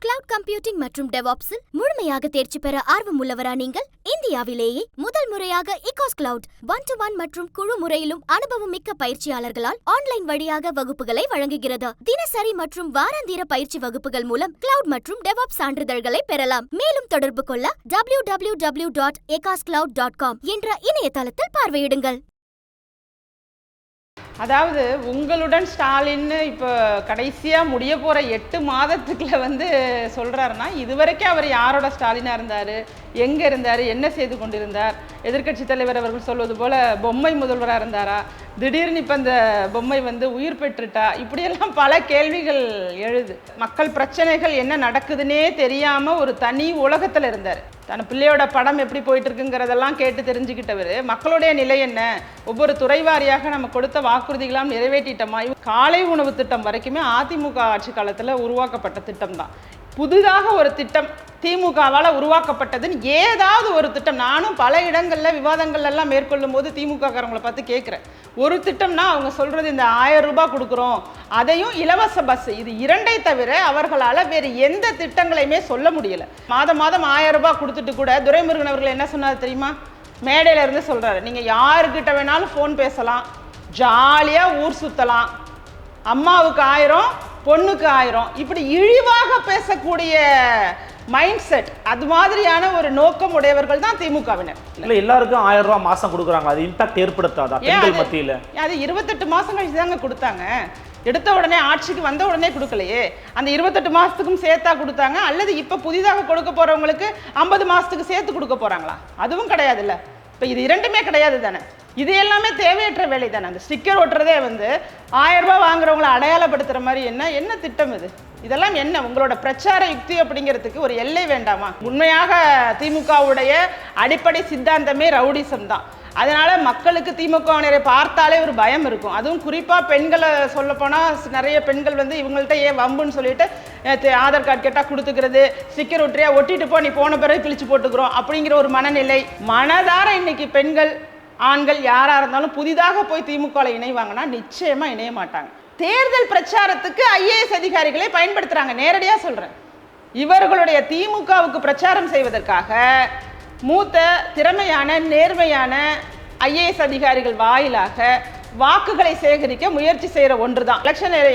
Cloud computing மற்றும் டெவாப்ஸில் முழுமையாக தேர்ச்சி பெற ஆர்வம் உள்ளவரா நீங்கள்? இந்தியாவிலேயே முதல் முறையாக இகாஸ் கிளவுட் 1-to-1 மற்றும் குழு முறையிலும் அனுபவம் மிக்க பயிற்சியாளர்களால் ஆன்லைன் வழியாக வகுப்புகளை வழங்குகிறது. தினசரி மற்றும் வாராந்திர பயிற்சி வகுப்புகள் மூலம் கிளவுட் மற்றும் டெவாப்ஸ் சான்றிதழ்களை பெறலாம். மேலும் தொடர்பு கொள்ள www.ecascloud.com என்ற இணையதளத்தில் பார்வையிடுங்கள். அதாவது உங்களுடன் ஸ்டாலின்னு இப்போ கடைசியாக முடிய போகிற 8 மாதத்துக்குள்ள சொல்கிறாருன்னா, இதுவரைக்கும் அவர் யாரோட ஸ்டாலினாக இருந்தார், எங்கே இருந்தார், என்ன செய்து கொண்டிருந்தார்? எதிர்க்கட்சி தலைவர் அவர்கள் சொல்வது போல் பொம்மை முதல்வராக இருந்தாரா, திடீர்னு இப்போ அந்த பொம்மை உயிர் பெற்றுட்டா, இப்படியெல்லாம் பல கேள்விகள் எழுது. மக்கள் பிரச்சனைகள் என்ன நடக்குதுன்னே தெரியாமல் ஒரு தனி உலகத்தில் இருந்தார். தன் பிள்ளையோட படம் எப்படி போயிட்டு இருக்குங்கிறதெல்லாம் கேட்டு தெரிஞ்சுக்கிட்டவர் மக்களுடைய நிலை என்ன, ஒவ்வொரு துறை வாரியாக நம்ம கொடுத்த வாக்குறுதிகளாம் நிறைவேற்றிட்டோமா, காலை உணவு திட்டம் வரைக்குமே அதிமுக ஆட்சி காலத்தில் உருவாக்கப்பட்ட திட்டம் தான். புதிதாக ஒரு திட்டம் திமுகவால் உருவாக்கப்பட்டதுன்னு ஏதாவது ஒரு திட்டம், நானும் பல இடங்களில் விவாதங்கள்லாம் மேற்கொள்ளும் போது திமுககாரங்களை பார்த்து கேட்குறேன். ஒரு திட்டம்னா அவங்க சொல்கிறது இந்த 1000 ரூபாய் கொடுக்குறோம், அதையும் இலவச பஸ், இது இரண்டை தவிர அவர்களால் வேறு எந்த திட்டங்களையுமே சொல்ல முடியலை. மாதம் 1000 ரூபாய் கொடுத்துட்டு கூட துரைமுருகன் அவர்கள் என்ன சொன்னார் தெரியுமா? மேடையில் இருந்து சொல்கிறாரு, நீங்கள் யாருக்கிட்ட வேணாலும் ஃபோன் பேசலாம், ஜாலியாக ஊர் சுற்றலாம், அம்மாவுக்கு 1000 பொண்ணுக்கு 1000, இப்படி இழிவாக பேசக்கூடிய மைண்ட் செட், அது மாதிரியான ஒரு நோக்கம் உடையவர்கள் தான் திமுகவினர். இல்ல எல்லாருக்கும் 1000 ரூபாய் மாசம் கொடுக்குறாங்க, அது இம்பாக்ட் ஏற்படுத்தாதா பெண்கள் மத்தியில? அது 28 மாசம் கழிச்சு தாங்க கொடுத்தாங்க, எடுத்த உடனே ஆட்சிக்கு வந்த உடனே கொடுக்கலையே. அந்த 28 மாசத்துக்கும் சேர்த்தா கொடுத்தாங்க, அல்லது இப்ப புதிதாக கொடுக்க போறவங்களுக்கு 50 மாசத்துக்கு சேர்த்து கொடுக்க போறாங்களா? அதுவும் கிடையாது. இல்ல இப்போ இது இரண்டுமே கிடையாது தானே. இது எல்லாமே தேவையற்ற வேலை தானே. அந்த ஸ்டிக்கர் ஒட்டுறதே 1000 ரூபாய் வாங்குறவங்களை அடையாளப்படுத்துற மாதிரி என்ன திட்டம் இது? இதெல்லாம் என்ன உங்களோட பிரச்சார யுக்தி அப்படிங்கிறதுக்கு ஒரு எல்லை வேண்டாமா? உண்மையாக திமுகவுடைய அடிப்படை சித்தாந்தமே ரவுடிசம் தான். அதனால மக்களுக்கு திமுகவினரை பார்த்தாலே ஒரு பயம் இருக்கும். அதுவும் குறிப்பாக பெண்களை சொல்ல போனால் நிறைய பெண்கள் இவங்கள்ட்ட ஏன் வம்புன்னு சொல்லிட்டு ஆதார் கார்டு கேட்டால் கொடுத்துக்கிறது, ஸ்டிக்கர் ஒட்டுறியா ஒட்டிட்டு போ, நீ போன பிறகு கிழிச்சு போட்டுக்கிறோம் அப்படிங்கிற ஒரு மனநிலை. மனதார இன்னைக்கு பெண்கள் ஆண்கள் யாராக இருந்தாலும் புதிதாக போய் திமுகவில் இணைவாங்கன்னா நிச்சயமாக இணைய மாட்டாங்க. தேர்தல் பிரச்சாரத்துக்கு IAS அதிகாரிகளை பயன்படுத்துகிறாங்க. நேரடியாக சொல்கிறேன், இவர்களுடைய திமுகவுக்கு பிரச்சாரம் செய்வதற்காக மூத்த திறமையான நேர்மையான IAS அதிகாரிகள் வாயிலாக வாக்குகளை சேகரிக்க முயற்சி செய்கிற ஒன்று தான்.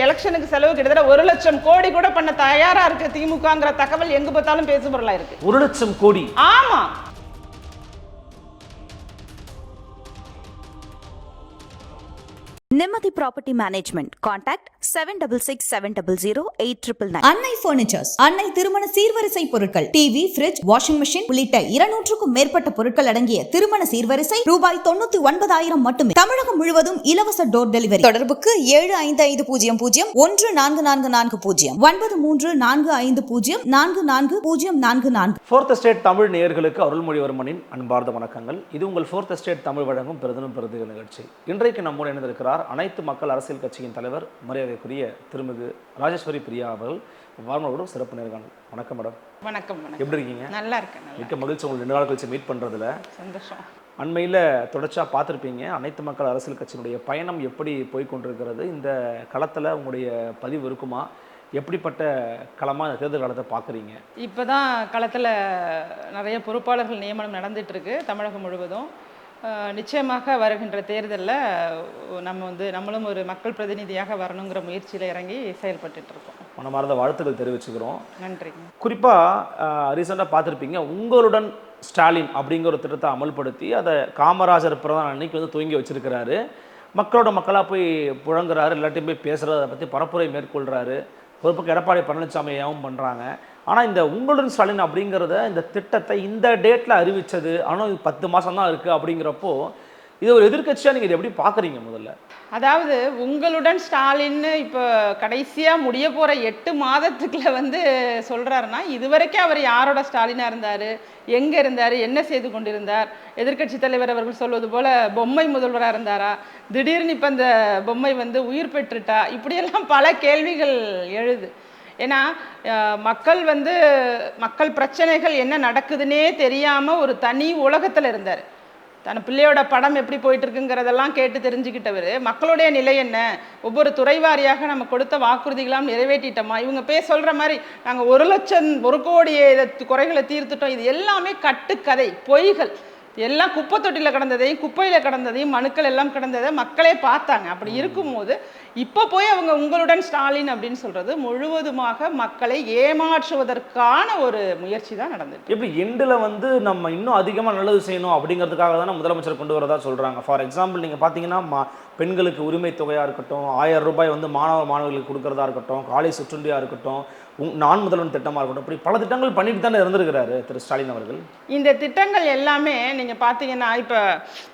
எலெக்ஷனுக்கு செலவு கிட்டத்தட்ட 1 லட்சம் கோடி கூட பண்ண தயாராக இருக்கு திமுகங்கிற தகவல் எங்கு பார்த்தாலும் பேசுபொருளாக இருக்கு. 1 லட்சம் கோடி? ஆமா. நிம்மதி ப்ராப்பர்ட்டி மேனேஜ்மெண்ட். கான்டாக்ட் 7667008999. அன்னை பர்னிச்சர்ஸ், அன்னை திருமண சீர்வரிசை பொருட்கள், டிவி, ஃபிரிட்ஜ், வாஷிங் மெஷின் உள்ளிட்ட 200க்கும் மேற்பட்ட பொருட்கள் அடங்கிய திருமண சீர்வரிசை ரூபாய் 99,000 மட்டுமே. தமிழகம் முழுவதும் இலவச டோர் டெலிவரி. தொடர்புக்கு 7550014440 9345044044. ஃபோர்த் எஸ்டேட் தமிழ் நேயர்களுக்கு அருள்மொழிவர்மனின் அன்பார்ந்த வணக்கங்கள். இது உங்கள் ஃபோர்த் எஸ்டேட் தமிழ் வழங்கும் பிரதினும் பிரதி நிகழ்ச்சி. இன்றைக்கு நம்மோடு இணைந்திருக்கிறார் அனைத்து மக்கள் அரசியல் கட்சியின் தலைவர் மரியாதைக்குரிய திருமிகு ராஜேஸ்வரி பிரியா அவர்கள். வாரங்களோட சிறப்பு நேர்காணல். வணக்கம் மேடம். வணக்கம். எப்படி இருக்கீங்க? நல்லா இருக்கேன். மிக்க மகிழ்ச்சி உங்களை 2 நாள் கழிச்சு மீட் பண்றதுல. சந்தோஷம். அண்மையில் தொடர்ச்சியாக பார்த்துருப்பீங்க அனைத்து மக்கள் அரசியல் கட்சியினுடைய பயணம் எப்படி போய்கொண்டிருக்கிறது. இந்த களத்தில் உங்களுடைய பதிவு இருக்குமா? எப்படிப்பட்ட களமாக இந்த தேர்தல் காலத்தை பார்க்குறீங்க? இப்போ தான் களத்தில் நிறைய பொறுப்பாளர்கள் நியமனம் நடந்துட்டு இருக்கு தமிழகம் முழுவதும். நிச்சயமாக வருகின்ற தேர்தலில் நம்மளும் ஒரு மக்கள் பிரதிநிதியாக வரணுங்கிற முயற்சியில் இறங்கி செயல்பட்டு இருக்கோம். மனமார்ந்த வாழ்த்துக்கள் தெரிவிச்சுக்கிறோம். நன்றி. குறிப்பாக ரீசெண்டாக பார்த்துருப்பீங்க, உங்களுடன் ஸ்டாலின் அப்படிங்கிற ஒரு திட்டத்தை அமல்படுத்தி அதை காமராஜர் பிறந்த அன்னைக்கு துவங்கி வச்சிருக்கிறாரு. மக்களோட மக்களாக போய் புழங்குறாரு, எல்லாத்தையும் போய் பேசுகிறத அதை பற்றி பரப்புரை மேற்கொள்கிறாரு. ஒரு பக்கம் எடப்பாடி பழனிசாமியாகவும் பண்ணுறாங்க. ஆனால் இந்த உங்களுடன் ஸ்டாலின் அப்படிங்கிறத இந்த திட்டத்தை இந்த டேட்டில் அறிவித்தது, ஆனால் இது 10 மாதம் தான் இருக்குது அப்படிங்கிறப்போ இது ஒரு எதிர்க்கட்சியாக நீங்கள் இதை எப்படி பார்க்குறீங்க? முதல்ல அதாவது உங்களுடன் ஸ்டாலின்னு இப்போ கடைசியாக முடிய போகிற 8 மாதத்துக்குள்ள சொல்கிறாருன்னா, இதுவரைக்கும் அவர் யாரோட ஸ்டாலினாக இருந்தார், எங்கே இருந்தார், என்ன செய்து கொண்டிருந்தார்? எதிர்க்கட்சி தலைவர் அவர்கள் சொல்வது போல் பொம்மை முதல்வராக இருந்தாரா, திடீர்னு இப்போ அந்த பொம்மை உயிர் பெற்றுட்டா, இப்படியெல்லாம் பல கேள்விகள் எழுது. ஏன்னா மக்கள் மக்கள் பிரச்சனைகள் என்ன நடக்குதுன்னே தெரியாமல் ஒரு தனி உலகத்தில் இருந்தார். தன் பிள்ளையோட படம் எப்படி போயிட்டு இருக்குங்கிறதெல்லாம் கேட்டு தெரிஞ்சுக்கிட்டவர் மக்களுடைய நிலை என்ன, ஒவ்வொரு துறை வாரியாக நம்ம கொடுத்த வாக்குறுதிகளாம் நிறைவேற்றிட்டோமா, இவங்க சொல்கிற மாதிரி நாங்கள் 1,00,000 கோடி குறைகளை தீர்த்துட்டோம், இது எல்லாமே கட்டுக்கதை, பொய்கள். எல்லாம் குப்பை தொட்டியில் கிடந்ததையும் குப்பையில் கிடந்ததையும் மனுக்கள் எல்லாம் கிடந்ததை மக்களே பார்த்தாங்க. அப்படி இருக்கும்போது இப்போ போய் அவங்க உங்களுடன் ஸ்டாலின் அப்படின்னு சொல்கிறது முழுவதுமாக மக்களை ஏமாற்றுவதற்கான ஒரு முயற்சி தான் நடந்தது. எப்படி எண்டில் வந்து நம்ம இன்னும் அதிகமாக நல்லது செய்யணும் அப்படிங்கிறதுக்காக தானே முதலமைச்சர் கொண்டு வரதா சொல்கிறாங்க. ஃபார் எக்ஸாம்பிள் நீங்கள் பார்த்தீங்கன்னா பெண்களுக்கு உரிமை தொகையாக இருக்கட்டும், 1000 ரூபாய் வந்து மாணவர்களுக்கு கொடுக்குறதா இருக்கட்டும், காலை சிற்றுண்டியாக இருக்கட்டும், நான் முதல்வன் திட்டமாக இருக்கட்டும், இப்படி பல திட்டங்கள் பண்ணிட்டு தானே இருந்திருக்கிறாரு திரு ஸ்டாலின் அவர்கள். இந்த திட்டங்கள் எல்லாமே நீங்கள் பார்த்தீங்கன்னா இப்போ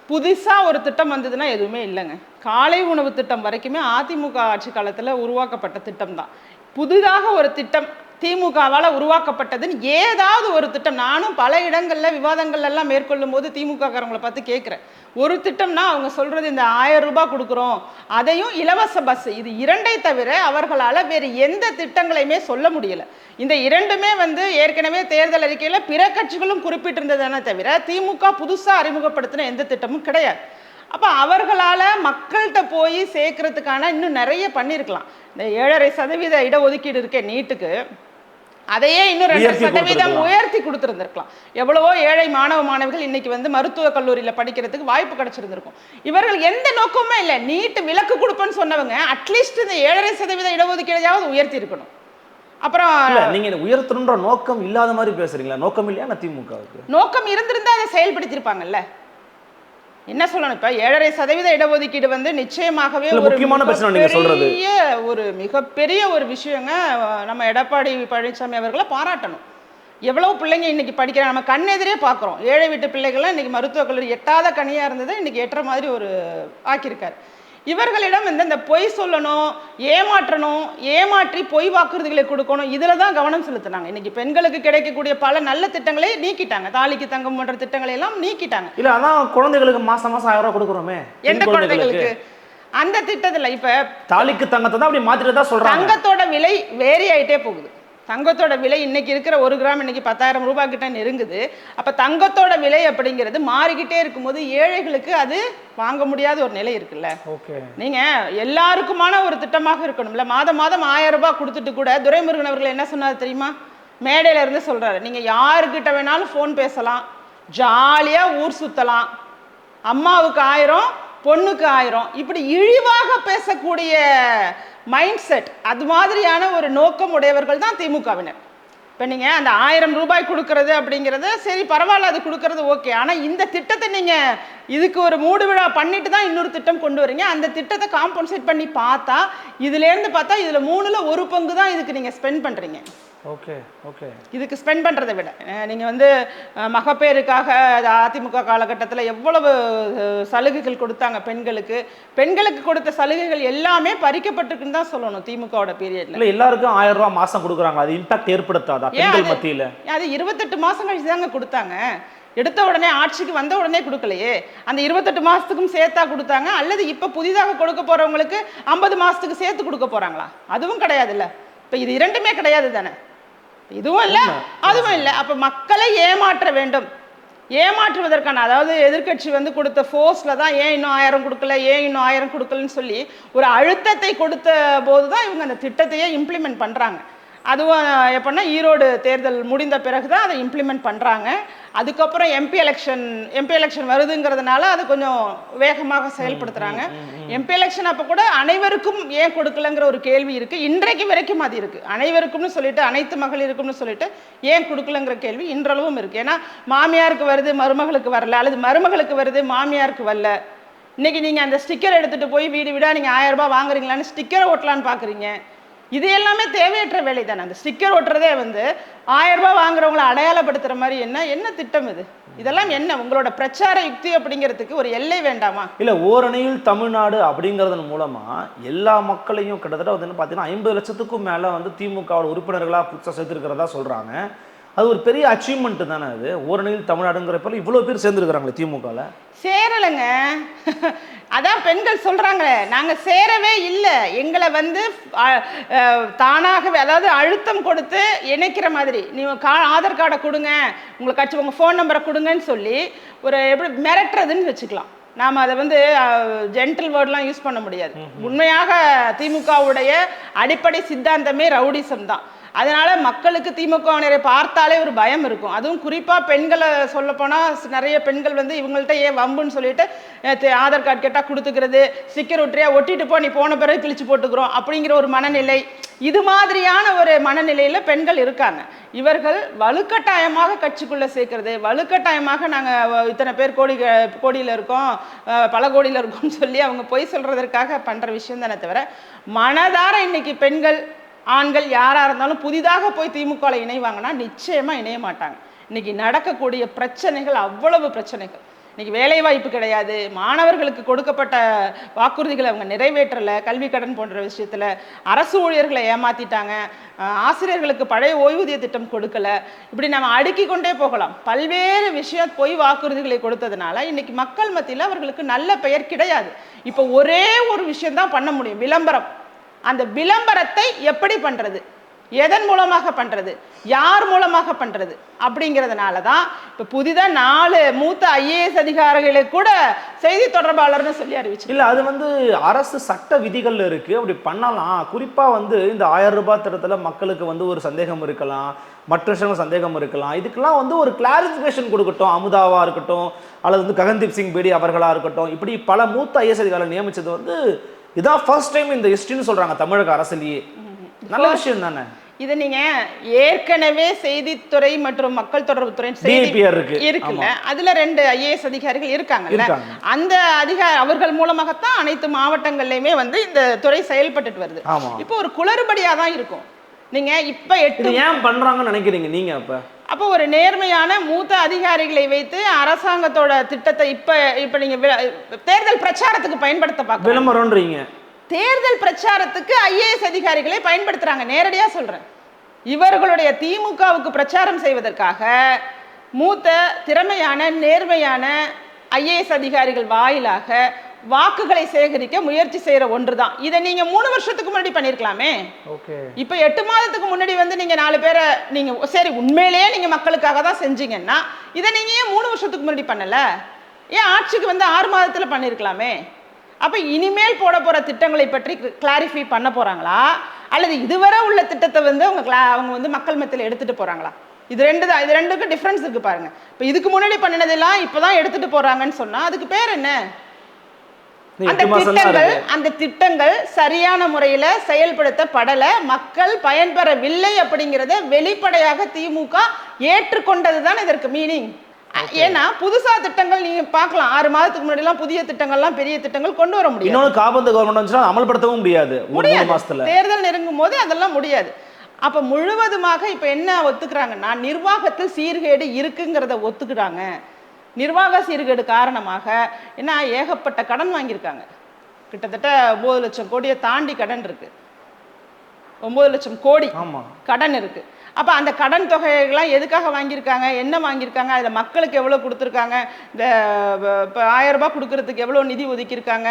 புதுசாக ஒரு திட்டம் வந்ததுன்னா எதுவுமே இல்லைங்க. காலை உணவு திட்டம் வரைக்குமே அதிமுக ஆட்சி காலத்தில் உருவாக்கப்பட்ட திட்டம் தான். புதிதாக ஒரு திட்டம் திமுகவால் உருவாக்கப்பட்டதுன்னு ஏதாவது ஒரு திட்டம், நானும் பல இடங்களில் விவாதங்கள் எல்லாம் மேற்கொள்ளும் போது திமுககாரங்களை பார்த்து கேட்குறேன், ஒரு திட்டம்னா அவங்க சொல்கிறது இந்த 1000 ரூபாய் கொடுக்குறோம், அதையும் இலவச பஸ், இது 2ஐ தவிர அவர்களால் வேறு எந்த திட்டங்களையுமே சொல்ல முடியலை. இந்த 2மே வந்து ஏற்கனவே தேர்தல் அறிக்கையில் பிற கட்சிகளும் குறிப்பிட்டிருந்ததானே தவிர திமுக புதுசாக அறிமுகப்படுத்தின எந்த திட்டமும் கிடையாது. அப்போ அவர்களால் மக்கள்கிட்ட போய் சேர்க்கறதுக்கான இன்னும் நிறைய பண்ணியிருக்கலாம். இந்த 7.5% இடஒதுக்கீடு இருக்கே நீட்டுக்கு, அதையே இன்னும் 2% உயர்த்தி கொடுத்துருந்துருக்கலாம். எவ்வளவோ ஏழை மாணவிகள் இன்னைக்கு வந்து மருத்துவக் கல்லூரியில் படிக்கிறதுக்கு வாய்ப்பு கிடைச்சிருந்திருக்கும். இவர்கள் எந்த நோக்கமுமே இல்லை, நீட்டு விலக்கு கொடுப்பேன்னு சொன்னவங்க அட்லீஸ்ட் இந்த 7.5% இடஒதுக்கீடையாவது உயர்த்தி இருக்கணும். அப்புறம் நீங்க உயர்த்தணுன்ற நோக்கம் இல்லாத மாதிரி பேசுறீங்களா? நோக்கம் இல்லையா திமுகவுக்கு? நோக்கம் இருந்திருந்தா அதை செயல்படுத்தியிருப்பாங்கல்ல. என்ன சொல்லணும், இப்போ 7.5% இடஒதுக்கீடு வந்து நிச்சயமாகவே ஒரு மிகப்பெரிய ஒரு விஷயங்க. நம்ம எடப்பாடி பழனிசாமி அவர்களை பாராட்டணும். எவ்வளவு பிள்ளைங்க இன்னைக்கு படிக்கிறாங்க, நம்ம கண்ணெதிரே பார்க்குறோம். ஏழை வீட்டு பிள்ளைகள்லாம் இன்னைக்கு மருத்துவக் கல்லூரி எட்டாத கனியாக இருந்ததை இன்னைக்கு ஏற்ற மாதிரி ஒரு ஆக்கியிருக்காரு. இவர்களிடம் வந்து இந்த பொய் சொல்லணும், ஏமாற்றணும், ஏமாற்றி பொய் வாக்குறுதிகளை கொடுக்கணும், இதில் தான் கவனம் செலுத்தினாங்க. இன்னைக்கு பெண்களுக்கு கிடைக்கக்கூடிய பல நல்ல திட்டங்களை நீக்கிட்டாங்க. தாலிக்கு தங்கம் போன்ற திட்டங்களை எல்லாம் நீக்கிட்டாங்க. இல்லை, அதான் குழந்தைகளுக்கு மாசம் 1000 ரூபாய் கொடுக்குறோமே, எந்த குழந்தைகளுக்கு? அந்த திட்டத்தில் இப்போ தாலிக்கு தங்கத்தை தான் அப்படி மாத்திட்டு தான் சொல்றாங்க. தங்கத்தோட விலை வேரி ஆகிட்டே போகுது. தங்கத்தோட விலை இன்னைக்கு இருக்கிற 1 கிராம் இன்னைக்கு 10,000 ரூபாய் கிட்ட நெருங்குது. அப்போ தங்கத்தோட விலை அப்படிங்கிறது மாறிக்கிட்டே இருக்கும்போது ஏழைகளுக்கு அது வாங்க முடியாத ஒரு நிலை இருக்குல்ல. நீங்க எல்லாருக்குமான ஒரு திட்டமாக இருக்கணும்ல. மாதம் 1000 ரூபாய் கொடுத்துட்டு கூட துரைமுருகன் அவர்கள் என்ன சொன்னார் தெரியுமா? மேடையில இருந்து சொல்றாரு, நீங்க யாருக்கிட்ட வேணாலும் ஃபோன் பேசலாம், ஜாலியா ஊர் சுத்தலாம், அம்மாவுக்கு 1000 பொண்ணுக்கு 1000, இப்படி இழிவாக பேசக்கூடிய மைண்ட் செட், அது மாதிரியான ஒரு நோக்கம் உடையவர்கள் தான் திமுகவினர். இப்போ நீங்கள் அந்த 1000 ரூபாய் கொடுக்கறது அப்படிங்கிறது சரி பரவாயில்ல, அது கொடுக்கறது ஓகே. ஆனால் இந்த திட்டத்தை நீங்கள் இதுக்கு ஒரு மூடு விழா பண்ணிட்டு தான் இன்னொரு திட்டம் கொண்டு வரீங்க. அந்த திட்டத்தை காம்பன்சேட் பண்ணி பார்த்தா இதுலேருந்து பார்த்தா இதில் 3ல் 1 பங்கு தான் இதுக்கு நீங்கள் ஸ்பெண்ட் பண்ணுறீங்க. இதுக்கு ஸ்பெண்ட் பண்ணுறதை விட நீங்கள் வந்து மகப்பேருக்காக அதிமுக காலகட்டத்தில் எவ்வளவு சலுகைகள் கொடுத்தாங்க பெண்களுக்கு. பெண்களுக்கு கொடுத்த சலுகைகள் எல்லாமே பறிக்கப்பட்டிருக்குன்னு தான் சொல்லணும் திமுகவோட பீரியட்ல. இல்லை, எல்லாருக்கும் 1000 ரூபாய் மாசம் கொடுக்குறாங்க, அது இம்பாக்ட் ஏற்படுத்தாதா பெண்கள் மத்தியில்? அது 28 மாசம் கழிச்சு தாங்க கொடுத்தாங்க. எடுத்த உடனே ஆட்சிக்கு வந்த உடனே கொடுக்கலையே. அந்த 28 மாசத்துக்கும் சேர்த்தா கொடுத்தாங்க, அல்லது இப்போ புதிதாக கொடுக்க போறவங்களுக்கு 50 மாசத்துக்கு சேர்த்து கொடுக்க போறாங்களா? அதுவும் கிடையாது இல்லை. இப்போ இது 2மே கிடையாது தானே. இதுவும் இல்லை அதுவும் இல்லை. அப்போ மக்களை ஏமாற்ற வேண்டும். ஏமாற்றுவதற்கான, அதாவது எதிர்கட்சி வந்து கொடுத்த ஃபோர்ஸில் தான் ஏன் இன்னும் 1000 கொடுக்கல, ஏன் இன்னும் 1000 கொடுக்கலன்னு சொல்லி ஒரு அழுத்தத்தை கொடுத்த போது தான் இவங்க அந்த திட்டத்தையே இம்ப்ளிமெண்ட் பண்ணுறாங்க. அதுவும் எப்படின்னா ஈரோடு தேர்தல் முடிந்த பிறகு தான் அதை இம்ப்ளிமெண்ட் பண்ணுறாங்க. அதுக்கப்புறம் எம்பி எலெக்ஷன் வருதுங்கிறதுனால அது கொஞ்சம் வேகமாக செயல்படுத்துகிறாங்க. எம்பி எலெக்ஷன் அப்போ கூட அனைவருக்கும் ஏன் கொடுக்கலங்கிற ஒரு கேள்வி இருக்குது. இன்றைக்கு வரைக்கும் அது இருக்குது. அனைவருக்கும்னு சொல்லிட்டு, அனைத்து மகளிருக்கும்னு சொல்லிட்டு ஏன் கொடுக்கலங்கிற கேள்வி இன்றளவும் இருக்குது. ஏன்னா மாமியாருக்கு வருது மருமகளுக்கு வரல, அல்லது மருமகளுக்கு வருது மாமியாருக்கு வரல. இன்னைக்கு நீங்கள் அந்த ஸ்டிக்கர் எடுத்துகிட்டு போய் வீடு வீடாக நீங்கள் 1000 ரூபாய் வாங்குறீங்களான்னு ஸ்டிக்கரை ஓட்டலான்னு பார்க்குறீங்க. இது எல்லாமே தேவையற்ற வேலை தானே. அந்த ஸ்டிக்கர் ஓட்டுறதே வந்து 1000 ரூபாய் வாங்குறவங்களை அடையாளப்படுத்துற மாதிரி என்ன திட்டம் இது? இதெல்லாம் என்ன உங்களோட பிரச்சார யுக்தி அப்படிங்கிறதுக்கு ஒரு எல்லை வேண்டாமா? இல்லை, ஓரணியில் தமிழ்நாடு அப்படிங்கிறதன் மூலமா எல்லா மக்களையும் கிட்டத்தட்ட வந்து பார்த்தீங்கன்னா 50 லட்சத்துக்கும் மேலே வந்து திமுக உறுப்பினர்களாக புதுசாக சேர்த்துருக்கிறதா சொல்கிறாங்க. அது ஒரு பெரிய அச்சீவ்மெண்ட் தானே. அது ஓரணியில் தமிழ்நாடுங்கிறப்ப இவ்வளோ பேர் சேர்ந்துருக்குறாங்களே திமுகவில். சேரலைங்க. அதான் பெண்கள் சொல்றாங்களே, நாங்க சேரவே இல்லை, எங்களை வந்து தானாகவே, அதாவது அழுத்தம் கொடுத்து இணைக்கிற மாதிரி, நீங்க ஆதார் கார்டை கொடுங்க, உங்களுக்கு கட்சி உங்க ஃபோன் நம்பரை கொடுங்கன்னு சொல்லி ஒரு எப்படி மிரட்டுறதுன்னு வச்சுக்கலாம். நாம் அதை வந்து ஜென்டில் வேர்ட்லாம் யூஸ் பண்ண முடியாது. உண்மையாக திமுகவுடைய அடிப்படை சித்தாந்தமே ரவுடிசம் தான். அதனால மக்களுக்கு திமுகவினரை பார்த்தாலே ஒரு பயம் இருக்கும். அதுவும் குறிப்பாக பெண்களை சொல்லப்போனால் நிறைய பெண்கள் வந்து இவங்கள்ட்ட ஏன் வம்புன்னு சொல்லிட்டு ஆதார் கார்டு கேட்டால் கொடுத்துக்கிறது, ஸ்டிக்கர் ஒட்டியா ஒட்டிட்டு போ, நீ போன பிறகு கிழிச்சு போட்டுக்கிறோம் அப்படிங்கிற ஒரு மனநிலை, இது மாதிரியான ஒரு மனநிலையில் பெண்கள் இருக்காங்க. இவர்கள் வலுக்கட்டாயமாக கட்சிக்குள்ளே சேர்க்கறது, வலுக்கட்டாயமாக நாங்கள் இத்தனை பேர் கோடியில் இருக்கோம், பல கோடியில் இருக்கோம்னு சொல்லி அவங்க பொய் சொல்கிறதற்காக பண்ணுற விஷயம் தானே தவிர, மனதார இன்னைக்கு பெண்கள் ஆண்கள் யாராக இருந்தாலும் புதிதாக போய் திமுகவில் இணைவாங்கன்னா நிச்சயமாக இணைய மாட்டாங்க. இன்னைக்கு நடக்கக்கூடிய பிரச்சனைகள் அவ்வளவு பிரச்சனைகள். இன்னைக்கு வேலை வாய்ப்பு கிடையாது, மாணவர்களுக்கு கொடுக்கப்பட்ட வாக்குறுதிகளை அவங்க நிறைவேற்றலை, கல்வி கடன் போன்ற விஷயத்தில் அரசு ஊழியர்களை ஏமாத்திட்டாங்க, ஆசிரியர்களுக்கு பழைய ஓய்வூதிய திட்டம் கொடுக்கல, இப்படி நம்ம அடுக்கி கொண்டே போகலாம். பல்வேறு விஷயம் பொய் வாக்குறுதிகளை கொடுத்ததுனால இன்னைக்கு மக்கள் மத்தியில் அவர்களுக்கு நல்ல பெயர் கிடையாது. இப்போ ஒரே ஒரு விஷயம்தான் பண்ண முடியும், விளம்பரம். அந்த விளம்பரத்தை எப்படி பண்றது, எதன் மூலமாக பண்றது, யார் மூலமாக பண்றது அப்படிங்கிறதுனால தான் இப்போ புதிதாக 4 மூத்த IAS அதிகாரிகளை கூட செய்தி தொடர்பாளர்னு சொல்லி அறிவிச்சு. இல்லை, அது வந்து அரசு சட்ட விதிகள் இருக்கு, அப்படி பண்ணலாம். குறிப்பாக வந்து இந்த 1000 ரூபாய் திட்டத்தில் மக்களுக்கு வந்து ஒரு சந்தேகம் இருக்கலாம், மற்ற விஷயங்கள் சந்தேகம் இருக்கலாம். இதுக்கெல்லாம் வந்து ஒரு கிளாரிஃபிகேஷன் கொடுக்கட்டும். அமுதாவா இருக்கட்டும், அல்லது வந்து ககன்தீப் சிங் பேடி அவர்களாக இருக்கட்டும், இப்படி பல மூத்த IAS அதிகாரிகளை நியமிச்சது வந்து இதான் ஃபர்ஸ்ட் டைம் இந்த ஹிஸ்டரின்னு சொல்றாங்க தமிழக அரசிலேயே. நல்ல விஷயம் தானே இது. நீங்க ஏற்கனவே செய்தித்துறை மற்றும் மக்கள் தொடர்பு துறை இருக்குல்ல, அதுல 2 IAS அதிகாரிகள் இருக்காங்கல்ல, அந்த அவர்கள் மூலமாகத்தான் அனைத்து மாவட்டங்கள்லயுமே வந்து இந்த துறை செயல்பட்டு வருது. இப்போ ஒரு குளறுபடியா தான் இருக்கும். நீங்க இப்ப 8 ஏன் பண்றாங்கன்னு நினைக்கிறீங்க நீங்க? அப்போ ஒரு நேர்மையான மூத்த அதிகாரிகளை வைத்து அரசாங்கத்தோட திட்டத்தை இப்ப நீங்க தேர்தல் பிரச்சாரத்துக்கு பயன்படுத்த பார்க்க விளம்பரம்ன்றீங்க. தேர்தல் பிரச்சாரத்துக்கு IAS அதிகாரிகளை பயன்படுத்துறாங்க. நேரடியா சொல்றேன், இவர்களுடைய திமுகவுக்கு பிரச்சாரம் செய்வதற்காக மூத்த திறமையான நேர்மையான IAS அதிகாரிகள் வாயிலாக வாக்குகளை சேகரிக்க முயற்சி செய்யற ஒன்றுதான். இதை நீங்க 3 வருஷத்துக்கு முன்னாடி பண்ணிருக்கலாமே. இப்ப 8 மாதத்துக்கு முன்னாடி வந்து நீங்க 4 பேரை நீங்க சரி உண்மையிலேயே நீங்க மக்களுக்காக தான் செஞ்சீங்கன்னா இதை நீங்க ஏன் 3 வருஷத்துக்கு முன்னாடி பண்ணல? ஏன் ஆட்சிக்கு வந்து 6 மாதத்துல பண்ணிருக்கலாமே? அப்ப இனிமேல் போட போற திட்டங்களை பற்றி கிளாரிஃபை பண்ண போறாங்களா, அல்லது இதுவரை உள்ள திட்டத்தை வந்து அவங்க வந்து மக்கள் மத்தியில் எடுத்துட்டு போறாங்களா? இது ரெண்டுக்கும் டிஃபரன்ஸ் இருக்கு பாருங்க. இப்ப இதுக்கு முன்னாடி பண்ணினதெல்லாம் இப்பதான் எடுத்துட்டு போறாங்கன்னு சொன்னா அதுக்கு பேர் என்ன? அந்த திட்டங்கள் சரியான முறையில செயல்படுத்தப்படல, மக்கள் பயன்பெறவில்லை அப்படிங்கறத வெளிப்படையாக திமுக ஏற்றுக்கொண்டதுதான் இதற்கு மீனிங். ஏன்னா புதுசா திட்டங்கள் நீங்க பார்க்கலாம், 6 மாதத்துக்கு முன்னாடி எல்லாம் புதிய திட்டங்கள்லாம் பெரிய திட்டங்கள் கொண்டு வர முடியும். இன்னொரு காபந்து கவர்மெண்ட் வந்துச்சுன்னா அமல்படுத்தவும் முடியாது. தேர்தல் நெருங்கும் போது அதெல்லாம் முடியாது. அப்ப முழுவதுமாக இப்ப என்ன ஒத்துக்கிறாங்கன்னா நிர்வாகத்தில் சீர்கேடு இருக்குங்கிறத ஒத்துக்கிறாங்க. நிர்வாக சீர்கேடு காரணமாக என்ன ஏகப்பட்ட கடன் வாங்கியிருக்காங்க. கிட்டத்தட்ட 9 லட்சம் கோடியை தாண்டி கடன் இருக்கு. 9 லட்சம் கோடி கடன் இருக்கு. அப்போ அந்த கடன் தொகைகள்லாம் எதுக்காக வாங்கியிருக்காங்க, என்ன வாங்கியிருக்காங்க, அதில் மக்களுக்கு எவ்வளோ கொடுத்துருக்காங்க, இந்த இப்போ 1000 ரூபாய் கொடுக்கறதுக்கு எவ்வளோ நிதி ஒதுக்கியிருக்காங்க,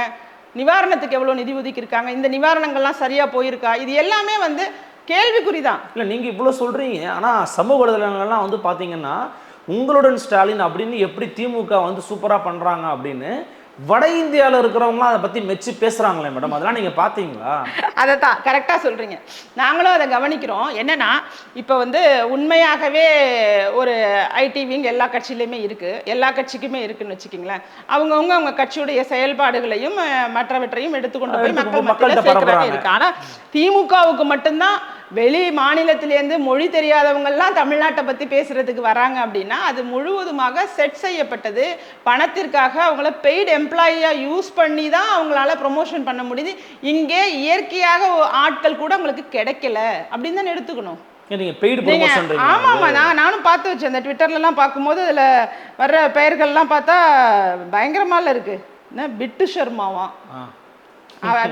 நிவாரணத்துக்கு எவ்வளோ நிதி ஒதுக்கியிருக்காங்க, இந்த நிவாரணங்கள்லாம் சரியாக போயிருக்கா, இது எல்லாமே வந்து கேள்விக்குறி தான். இல்லை நீங்கள் இவ்வளோ சொல்கிறீங்க, ஆனால் சமூக வலைதளங்கள்லாம் வந்து பார்த்தீங்கன்னா உங்களுடன் ஸ்டாலின் அப்படின்னு எப்படி திமுக வந்து சூப்பராக பண்ணுறாங்க அப்படின்னு வட இந்தியாவில் இருக்கிறவங்களாம் அதை பற்றி மெச்சு பேசுகிறாங்களே மேடம், அதெல்லாம் நீங்கள் பார்த்தீங்களா? அதை தான் கரெக்டாக சொல்கிறீங்க, நாங்களும் அதை கவனிக்கிறோம். என்னென்னா இப்போ வந்து உண்மையாகவே ஒரு ஐடி விங் எல்லா கட்சியிலையுமே இருக்குது, எல்லா கட்சிக்குமே இருக்குதுன்னு வச்சுக்கிங்களேன். அவங்க கட்சியுடைய செயல்பாடுகளையும் மற்றவற்றையும் எடுத்துக்கொண்டு போய் மக்கள் மத்தியில் சேர்க்கிறதே இருக்குது. ஆனால் திமுகவுக்கு மட்டும்தான் வெளி மாநிலத்திலேருந்து மொழி தெரியாதவங்கெல்லாம் தமிழ்நாட்டை பற்றி பேசுகிறதுக்கு வராங்க அப்படின்னா அது முழுவதுமாக செட் செய்யப்பட்டது. பணத்திற்காக அவங்கள பெய்டு எம்ப்ளாயியாக யூஸ் பண்ணி தான் அவங்களால ப்ரொமோஷன் பண்ண முடியுது. இங்கே இயற்கையாக ஆட்கள் கூட உங்களுக்கு கிடைக்கல அப்படின்னு தான் எடுத்துக்கணும். ஆமாம், நானும் பார்த்து வச்சேன். அந்த ட்விட்டர்லாம் பார்க்கும்போது அதில் வர்ற பெயர்கள்லாம் பார்த்தா பயங்கரமால இருக்குது. என்ன பிட்டு சர்மாவா,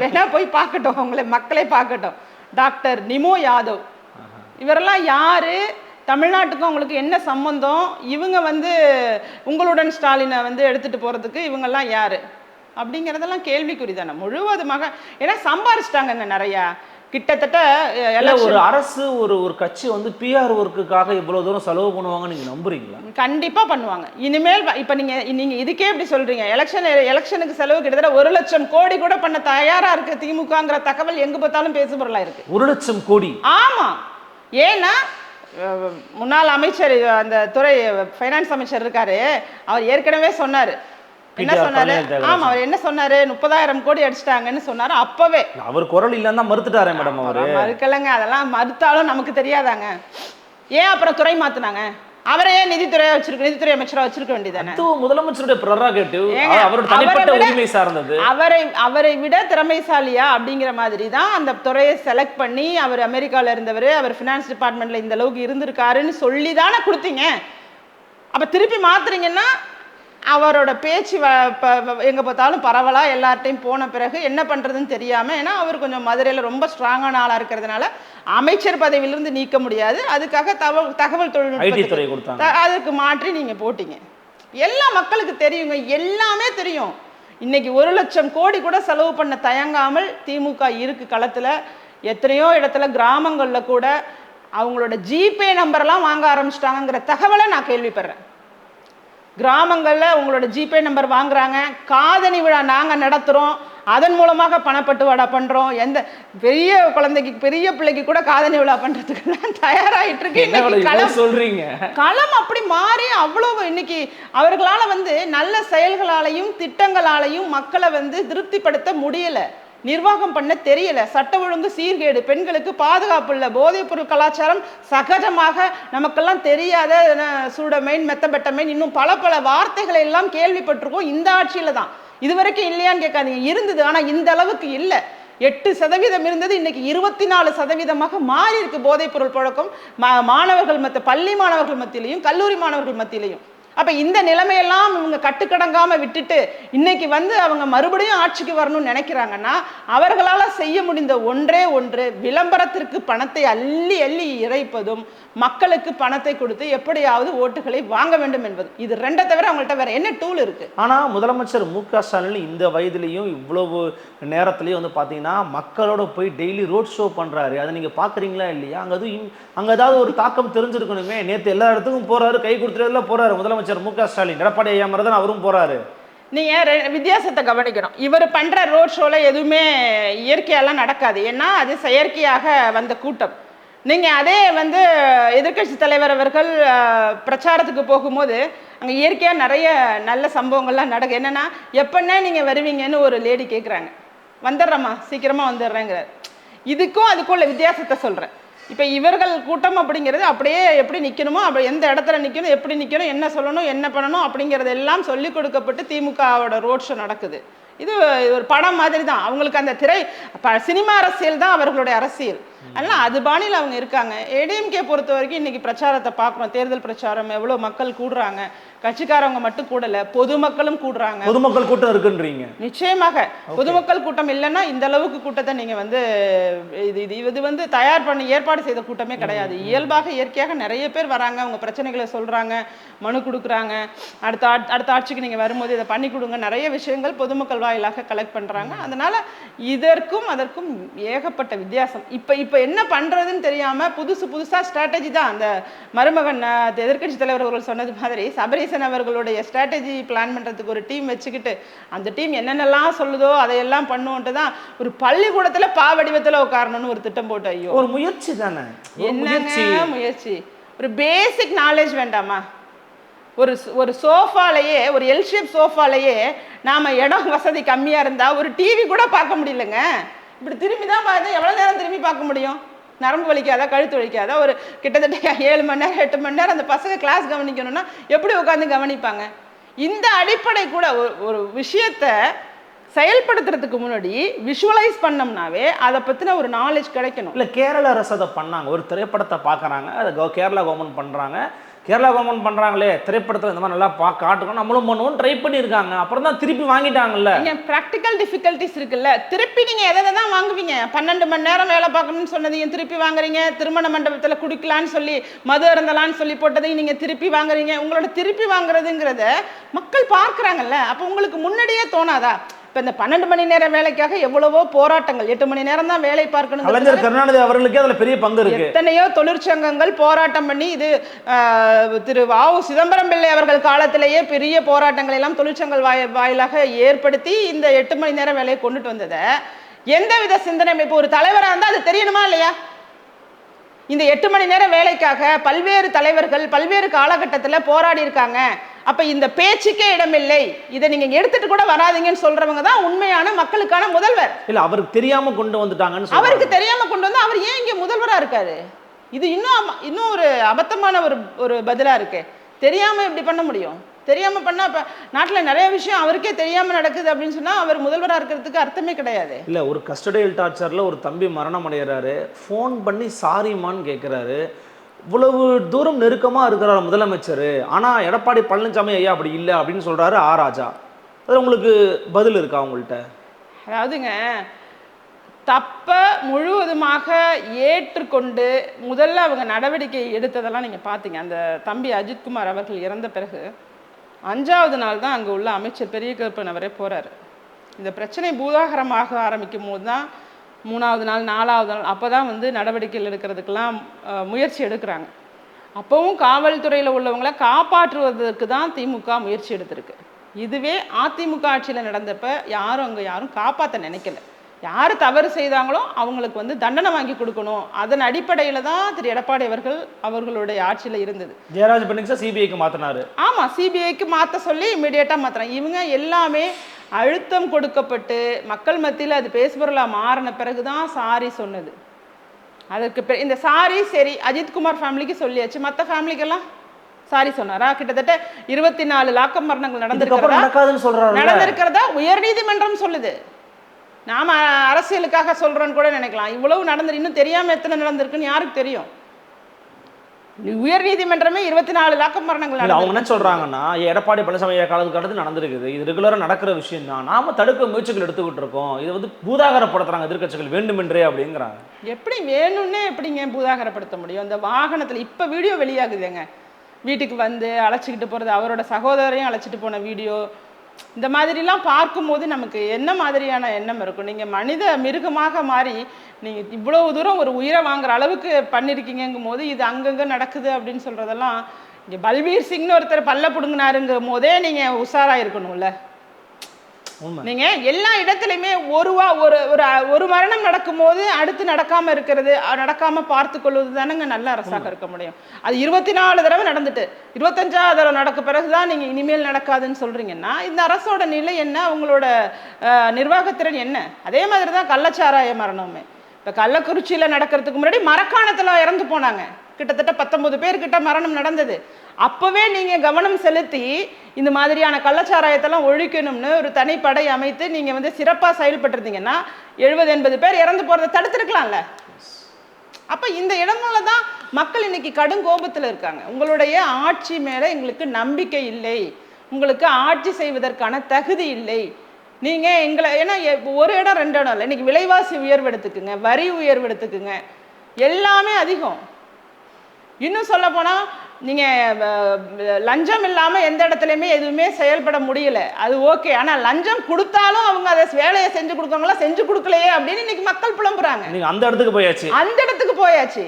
வேணா போய் பார்க்கட்டும், அவங்கள மக்களே பார்க்கட்டும். டாக்டர் நிமோ யாதவ், இவரெல்லாம் யாரு, தமிழ்நாட்டுக்கும் அவங்களுக்கு என்ன சம்பந்தம்? இவங்க வந்து உங்களுடன் ஸ்டாலினை வந்து எடுத்துகிட்டு போகிறதுக்கு இவங்கெல்லாம் யார் அப்படிங்கிறதெல்லாம் கேள்விக்குறி தானே முழுவதுமாக. ஏன்னா சம்பாரிச்சிட்டாங்கங்க நிறையா. கிட்டத்தட்ட ஒரு அரசு ஒரு கட்சி வந்து பிஆர் ஒர்க்குக்காக இவ்வளவு தூரம் செலவு பண்ணுவாங்க நீங்க நம்புறீங்களா? கண்டிப்பா பண்ணுவாங்க. இனிமேல் இப்ப நீங்க இதுக்கே எப்படி சொல்றீங்க? எலெக்ஷனுக்கு செலவு கிட்டத்தட்ட 1 லட்சம் கோடி கூட பண்ண தயாரா இருக்கு திமுகங்கிற தகவல் எங்க பார்த்தாலும் பேசுபொருளா இருக்கு. 1 லட்சம் கோடி? ஆமா. ஏன்னா முன்னாள் அமைச்சர் அந்த துறை ஃபைனான்ஸ் அமைச்சர் இருக்காரு, அவர் ஏற்கனவே சொன்னாரு. என்ன சொன்னாரு? ஆமா, அவர் என்ன சொன்னாரு? 30,000 கோடி அடிச்சிட்டாங்கன்னு சொன்னாரு. அப்பவே அவர் குரல் இல்லன்னா மறுத்துட்டாரே மேடம். அவரு மறுக்கலங்க. அதெல்லாம் மறுத்தாலும் நமக்கு தெரியாதாங்க. ஏன் அப்புறம் துறை மாத்துனாங்க? அவரையே நிதித்துறை அமைச்சரா வச்சிருக்க வேண்டியதானே? முதலமைச்சருடைய ப்ரெரோகேட்டிவ், அவரோட தனிப்பட்ட உரிமை சார்ந்தது. அவரை விட திறமைசாலியா அப்படிங்கிற மாதிரி தான் அந்த துறையை செலக்ட் பண்ணி அவர் அமெரிக்கால இருந்தவர், அவர் ஃபினான்ஸ் டிபார்ட்மெண்ட்ல இந்த அளவுக்கு இருந்திருக்காருன்னு சொல்லி தானே கொடுத்தீங்க. அப்ப திருப்பி மாத்துறீங்கன்னா அவரோட பேச்சு எங்கே பார்த்தாலும் பரவலாக எல்லார்ட்டையும் போன பிறகு என்ன பண்ணுறதுன்னு தெரியாமல், ஏன்னா அவர் கொஞ்சம் மதுரையில் ரொம்ப ஸ்ட்ராங்கான ஆளாக இருக்கிறதுனால அமைச்சர் பதவியிலிருந்து நீக்க முடியாது. அதுக்காக தகவல் தொழில்நுட்பத்துறை கொடுத்தாங்க. அதுக்கு மாற்றி நீங்கள் போட்டீங்க. எல்லா மக்களுக்கு தெரியுங்க, எல்லாமே தெரியும். இன்னைக்கு 1 லட்சம் கோடி கூட செலவு பண்ண தயங்காமல் திமுக இருக்கு களத்தில். எத்தனையோ இடத்துல கிராமங்களில் கூட அவங்களோட ஜிபே நம்பர்லாம் வாங்க ஆரம்பிச்சிட்டாங்கிற தகவலை நான் கேள்விப்படுறேன். கிராமங்களில் உங்களோட ஜிபே நம்பர் வாங்குறாங்க. காதணி விழா நாங்கள் நடத்துகிறோம், அதன் மூலமாக பணப்பட்டுவாடா பண்ணுறோம். எந்த பெரிய குழந்தைக்கு பெரிய பிள்ளைக்கு கூட காதணி விழா பண்ணுறதுக்கு தயாராகிட்டு இருக்கு. சொல்றீங்க களம் அப்படி மாறி அவ்வளவு இன்னைக்கு அவர்களால் வந்து நல்ல செயல்களாலையும் திட்டங்களாலையும் மக்களை வந்து திருப்திப்படுத்த முடியலை, நிர்வாகம் பண்ண தெரியல, சட்ட ஒழுங்கு சீர்கேடு, பெண்களுக்கு பாதுகாப்பு இல்லை, போதைப் பொருள் கலாச்சாரம் சகஜமாக நமக்கெல்லாம் தெரியாத சூடமைன் மெத்தபெட்டமைன் இன்னும் பல வார்த்தைகளை எல்லாம் கேள்விப்பட்டிருக்கோம். இந்த ஆட்சியில தான். இதுவரைக்கும் இல்லையான்னு கேட்காதீங்க, இருந்தது. ஆனா இந்த அளவுக்கு இல்லை. 8% இருந்தது, இன்னைக்கு 24% மாறி இருக்கு போதைப் பொருள் புழக்கம் மாணவர்கள் பள்ளி மாணவர்கள் மத்தியிலையும் கல்லூரி மாணவர்கள் மத்தியிலையும். அப்ப இந்த நிலைமையெல்லாம் இவங்க கட்டுக்கடங்காம விட்டுட்டு இன்னைக்கு வந்து அவங்க மறுபடியும் ஆட்சிக்கு வரணும்னு நினைக்கிறாங்கன்னா அவர்களால செய்ய முடிந்த ஒன்றே ஒன்று விளம்பரத்திற்கு பணத்தை அள்ளி அள்ளி இறைப்பதும் மக்களுக்கு பணத்தை கொடுத்து எப்படியாவது ஓட்டுகளை வாங்க வேண்டும் என்பது. இது ரெண்டை தவிர அவங்கள்ட்ட வேற என்ன டூல் இருக்கு? ஆனா முதலமைச்சர் மு.க. ஸ்டாலின் இந்த வயதிலையும் இவ்வளவு நேரத்திலையும் வந்து பாத்தீங்கன்னா மக்களோட போய் டெய்லி ரோட் ஷோ பண்றாரு. அதை நீங்க பாக்குறீங்களா இல்லையா? அங்க ஏதாவது ஒரு தாக்கம் தெரிஞ்சிருக்கணுமே. நேற்று எல்லா இடத்துக்கும் போறாரு, கை கொடுத்துறதுல போறாரு முதலமைச்சர் மு.க. ஸ்டாலின். எடப்பாடி ஐயா மாதிரி தான் அவரும் போறாரு. நீங்க வித்தியாசத்தை கவனிக்கணும். இவர் பண்ற ரோட் ஷோல எதுவுமே இயற்கையெல்லாம் நடக்காது. ஏன்னா அது செயற்கையாக வந்த கூட்டம். நீங்க அதே வந்து எதிர்கட்சி தலைவர் அவர்கள் பிரச்சாரத்துக்கு போகும்போது அங்க இயற்கையா நிறைய நல்ல சம்பவங்கள்லாம் நடக்கு. என்னன்னா எப்பன்னா நீங்க வருவீங்கன்னு ஒரு லேடி கேட்குறாங்க. வந்துடுறேம்மா, சீக்கிரமா வந்துடுறேங்கிறார். இதுக்கும் அதுக்குள்ள வித்தியாசத்தை சொல்றேன். இப்போ இவர்கள் கூட்டம் அப்படிங்கிறது அப்படியே எப்படி நிற்கணுமோ, அப்படி எந்த இடத்துல நிற்கணும், எப்படி நிற்கணும், என்ன சொல்லணும், என்ன பண்ணணும் அப்படிங்கிறது எல்லாம் சொல்லிக் கொடுக்கப்பட்டு திமுகவோட ரோட் ஷோ நடக்குது. இது ஒரு படம் மாதிரி தான். அவங்களுக்கு அந்த சினிமா அரசியல் தான் அவர்களுடைய அரசியல். அதனால் அது பாணியில் அவங்க இருக்காங்க. ஏடிஎம்கே பொறுத்த வரைக்கும் இன்னைக்கு பிரச்சாரத்தை பார்க்குறோம். தேர்தல் பிரச்சாரம் எவ்வளோ மக்கள் கூடுறாங்க. கட்சிக்காரவங்க மட்டும் கூடல, பொதுமக்களும் கூடுறாங்க. பொதுமக்கள் கூட்டம் இருக்குன்றீங்க? நிச்சயமாக பொதுமக்கள் கூட்டம் இல்லைன்னா இந்த அளவுக்கு கூட்டத்தை நீங்க வந்து இது வந்து தயார் பண்ணி ஏற்பாடு செய்த கூட்டமே கிடையாது. இயல்பாக இயற்கையாக நிறைய பேர் வராங்க, அவங்க பிரச்சனைகளை சொல்றாங்க, மனு கொடுக்குறாங்க. அடுத்த ஆட்சிக்கு நீங்க வரும்போது இதை பண்ணி கொடுங்க, நிறைய விஷயங்கள் பொதுமக்கள் வாயிலாக கலெக்ட் பண்றாங்க. அதனால இதற்கும் அதற்கும் ஏகப்பட்ட வித்தியாசம். இப்ப என்ன பண்றதுன்னு தெரியாம புதுசா ஸ்ட்ராட்டஜி தான். அந்த மருமகன் எதிர்கட்சி தலைவர் அவர்கள் சொன்னது மாதிரி சபரீசன் அவர்களுடைய ஸ்ட்ராட்டஜி பிளான் பண்றதுக்கு ஒரு டீம் வச்சுக்கிட்டு அந்த டீம் என்னென்னலாம் சொல்லுதோ அதையெல்லாம் பண்ணுவோன்ட்டு தான் ஒரு பள்ளிக்கூடத்துல பாவடிவத்துல உட்காரணும்னு ஒரு திட்டம் போட்டு. ஐயோ, ஒரு முயற்சி தானே. என்னங்க முயற்சி? ஒரு பேசிக் நாலேஜ் வேண்டாமா? ஒரு சோஃபாலேயே, ஒரு எல் ஷேப் சோஃபாலேயே நாம இடம் வசதி கம்மியா இருந்தா ஒரு டிவி கூட பார்க்க முடியலங்க. இப்படி திரும்பி தான் பார்த்து எவ்வளவு நேரம் திரும்பி பார்க்க முடியும்? நரம்பு வலிக்காதா, கழுத்து வலிக்காதா? ஒரு கிட்டத்தட்ட 7 மணி நேரம் 8 மணி நேரம் அந்த பசங்க கிளாஸ் கவனிக்கணும்னா எப்படி உட்காந்து கவனிப்பாங்க? இந்த அடிப்படை கூட ஒரு விஷயத்த செயல்படுத்துறதுக்கு முன்னாடி விஷுவலைஸ் பண்ணோம்னாவே அதை பத்தின ஒரு நாலேஜ் கிடைக்கணும். இல்லை, கேரள அரசு அதை பண்ணாங்க. ஒரு திரைப்படத்தை பார்க்குறாங்க, அதை கேரளா கவர்மெண்ட் பண்ணுறாங்க. கேரளா கவர்மெண்ட் பண்ணுறாங்களே திரைப்படத்தில் இந்த மாதிரி நல்லா காட்டுக்கணும் நம்மளும் பண்ணுவோம் ட்ரை பண்ணியிருக்காங்க, அப்புறம் தான் திருப்பி வாங்கிட்டாங்கல்ல. ப்ராக்டிக்கல் டிஃபிகல்ட்டிஸ் இருக்குல்ல, திருப்பி நீங்கள் எதை தான் வாங்குவீங்க? 12 மணி நேரம் வேலை பார்க்கணும்னு சொன்னதையும் திருப்பி வாங்குறீங்க, திருமண மண்டபத்தில் குடிக்கலான்னு சொல்லி மது அருந்தலான்னு சொல்லி போட்டதையும் நீங்கள் திருப்பி வாங்குறீங்க. உங்களோட திருப்பி வாங்குறதுங்கிறத மக்கள் பார்க்குறாங்கல்ல, அப்போ உங்களுக்கு முன்னாடியே தோணாதா? இப்போ இந்த 12 மணி நேரம் வேலைக்காக எவ்வளவோ போராட்டங்கள், 8 மணி நேரம் தான் வேலை பார்க்கணும். கலைஞர் கருணாநிதி அவர்களுக்கே அதில் பெரிய பங்கு இருக்கு. எத்தனையோ தொழிற்சங்கங்கள் போராட்டம் பண்ணி இது திரு வ.உ. சிதம்பரம் பிள்ளை அவர்கள் காலத்திலேயே பெரிய போராட்டங்கள் எல்லாம் தொழிற்சங்கங்கள் வாயிலாக ஏற்படுத்தி இந்த 8 மணி நேரம் வேலையை கொண்டுட்டு வந்ததை எந்தவித சிந்தனை இப்போ ஒரு தலைவராக இருந்தால் அது தெரியணுமா இல்லையா? இந்த 8 மணி நேரம் வேலைக்காக பல்வேறு தலைவர்கள் பல்வேறு காலகட்டத்தில் போராடி இருக்காங்க. அப்ப இந்த பேச்சுக்கே இடமில்லை, இதை நீங்க எடுத்துட்டு கூட வராதீங்கன்னு சொல்றவங்க தான் உண்மையான மக்களுக்கான முதல்வர். இல்ல அவருக்கு தெரியாம கொண்டு வந்துட்டாங்கன்னு. அவருக்கு தெரியாம கொண்டு வந்து அவர் ஏன் இங்க முதல்வரா இருக்காரு? இது இன்னும் ஒரு அபத்தமான ஒரு பதிலா இருக்கு. தெரியாம இப்படி பண்ண முடியும்? தெரியாம பண்ணா இப்ப நாட்டில் நிறைய விஷயம் அவருக்கே தெரியாம நடக்குது அப்படின்னு சொன்னா அவர் முதல்வராக இருக்கிறதுக்கு அர்த்தமே கிடையாது. இல்ல ஒரு கஸ்டடியல் டார்ச்சர்ல ஒரு தம்பி மரணம் அடைகிறாரு, ஃபோன் பண்ணி சாரிமான்னு கேட்கிறாரு. இவ்வளவு தூரம் நெருக்கமா இருக்கிறார் முதலமைச்சர், ஆனா எடப்பாடி பழனிசாமி ஐயா அப்படி இல்லை அப்படின்னு சொல்றாரு ஆ ராஜா. அது உங்களுக்கு பதில் இருக்கா உங்கள்கிட்ட? அதாவதுங்க, தப்ப முழுவதுமாக ஏற்றுக்கொண்டு முதல்ல அவங்க நடவடிக்கை எடுத்ததெல்லாம் நீங்க பார்த்தீங்க. அந்த தம்பி அஜித்குமார் அவர்கள் இறந்த பிறகு 5வது நாள் தான் அங்கே உள்ள அமைச்சர் பெரிய கருப்பன் அவரே போறாரு. இந்த பிரச்சனை பூதாகரமாக ஆரம்பிக்கும் போது தான் 3வது நாள் 4வது நாள் அப்போ தான் வந்து நடவடிக்கைகள் எடுக்கிறதுக்கெல்லாம் முயற்சி எடுக்கிறாங்க. அப்போவும் காவல்துறையில் உள்ளவங்களை காப்பாற்றுவதற்கு தான் திமுக முயற்சி எடுத்திருக்கு. இதுவே அதிமுக ஆட்சியில் நடந்தப்ப யாரும் காப்பாற்ற நினைக்கல. யார் தவறு செய்தாங்களோ அவங்களுக்கு வந்து தண்டனை வாங்கி கொடுக்கணும், அதன் அடிப்படையில் தான் திரு எடப்பாடி அவர்களுடைய ஆட்சியில் இருந்தது. ஜெயராஜ் பெண்ணிக்ஸை சிபிஐக்கு மாற்றினாரு. ஆமாம், சிபிஐக்கு மாற்ற சொல்லி இமீடியட்டாக மாற்றுறாங்க. இவங்க எல்லாமே அழுத்தம் கொடுக்கப்பட்டு மக்கள் மத்தியில் அது பேசுபொருளாக மாறின பிறகு தான் சாரி சொன்னது. அதற்கு இந்த சாரி சரி அஜித்குமார் ஃபேமிலிக்கு சொல்லியாச்சு, மற்ற ஃபேமிலிக்கெல்லாம் சாரி சொன்னாரா? கிட்டத்தட்ட 24 லாக்கம் மரணங்கள் நடந்திருக்கிறதா உயர்நீதிமன்றம் சொல்லுது. நாம அரசியலுக்காக சொல்றோன்னு கூட நினைக்கலாம். இவ்வளவு நடந்து இன்னும் தெரியாம எத்தனை நடந்திருக்குன்னு யாருக்கு தெரியும்? உயர்நீதிமன்றமே 24 லாக்கம் மரணங்கள். அவங்க என்ன சொல்றாங்கன்னா, எடப்பாடி பழனிசாமி காலத்துக்கு அடுத்து நடந்திருக்குது, இது ரெகுலரா நடக்கிற விஷயம் தான், நாம தடுக்க முயற்சிகள் எடுத்துக்கிட்டு இருக்கோம், இது வந்து பூதாகரப்படுத்துறாங்க எதிர்கட்சிகள் வேண்டுமென்றே அப்படிங்கிறாங்க. எப்படி வேணும்னே எப்படிங்க பூதாகரப்படுத்த முடியும்? அந்த வாகனத்துல இப்ப வீடியோ வெளியாகுதுங்க, வீட்டுக்கு வந்து அழைச்சிக்கிட்டு போறது, அவரோட சகோதரையும் அழைச்சிட்டு போன வீடியோ. இந்த மாதிரிலாம் பார்க்கும்போது நமக்கு என்ன மாதிரியான எண்ணம் இருக்கும்? நீங்கள் மனித மிருகமாக மாறி நீங்கள் இவ்வளவு தூரம் ஒரு உயிரை வாங்குற அளவுக்கு பண்ணியிருக்கீங்கும் போது இது அங்கங்கே நடக்குது அப்படின்னு சொல்கிறதெல்லாம், இங்கே பல்பீர் சிங்னு ஒருத்தர் பல்ல பிடுங்கினாருங்கும் போதே நீங்கள் உஷாராக இருக்கணும்ல. நீங்கள் எல்லா இடத்துலையுமே ஒரு மரணம் நடக்கும்போது அடுத்து நடக்காமல் இருக்கிறது, நடக்காமல் பார்த்து கொள்வது தானேங்க நல்ல அரசாக இருக்க முடியும். அது 24 தடவை நடந்துட்டு 25வது தடவை நடக்க பிறகுதான் நீங்கள் இனிமேல் நடக்காதுன்னு சொல்கிறீங்கன்னா இந்த அரசோட நிலை என்ன, அவங்களோட நிர்வாகத்திறன் என்ன? அதே மாதிரி தான் கள்ளச்சாராய மரணமே. இப்போ கள்ளக்குறிச்சியில் நடக்கிறதுக்கு முன்னாடி மரக்காணத்தில் இறந்து போனாங்க, கிட்டத்தட்ட 19 பேர்கிட்ட மரணம் நடந்தது. அப்போவே நீங்கள் கவனம் செலுத்தி இந்த மாதிரியான கள்ளச்சாராயத்தெல்லாம் ஒழிக்கணும்னு ஒரு தனிப்படை அமைத்து நீங்கள் வந்து சிறப்பாக செயல்பட்டுருந்தீங்கன்னா 70-80 பேர் இறந்து போகிறத தடுத்துருக்கலாம்ல. அப்போ இந்த இடங்கள்ல தான் மக்கள் இன்னைக்கு கடும் கோபத்தில் இருக்காங்க. உங்களுடைய ஆட்சி மேலே எங்களுக்கு நம்பிக்கை இல்லை, உங்களுக்கு ஆட்சி செய்வதற்கான தகுதி இல்லை. நீங்கள் எங்களை ஏன்னா ஒரு இடம் 2 இடம் இல்லை, இன்னைக்கு விலைவாசி உயர்வு எடுத்துக்குங்க, வரி உயர்வு எடுத்துக்குங்க, எல்லாமே அதிகம். இன்னும் சொல்ல போனால் நீங்கள் லஞ்சம் இல்லாமல் எந்த இடத்துலையுமே எதுவுமே செயல்பட முடியல, அது ஓகே. ஆனால் லஞ்சம் கொடுத்தாலும் அவங்க அதை வேலையை செஞ்சு கொடுக்கவங்களா செஞ்சு கொடுக்கலையே அப்படின்னு இன்னைக்கு மக்கள் புலம்புறாங்க. அந்த இடத்துக்கு போயாச்சு.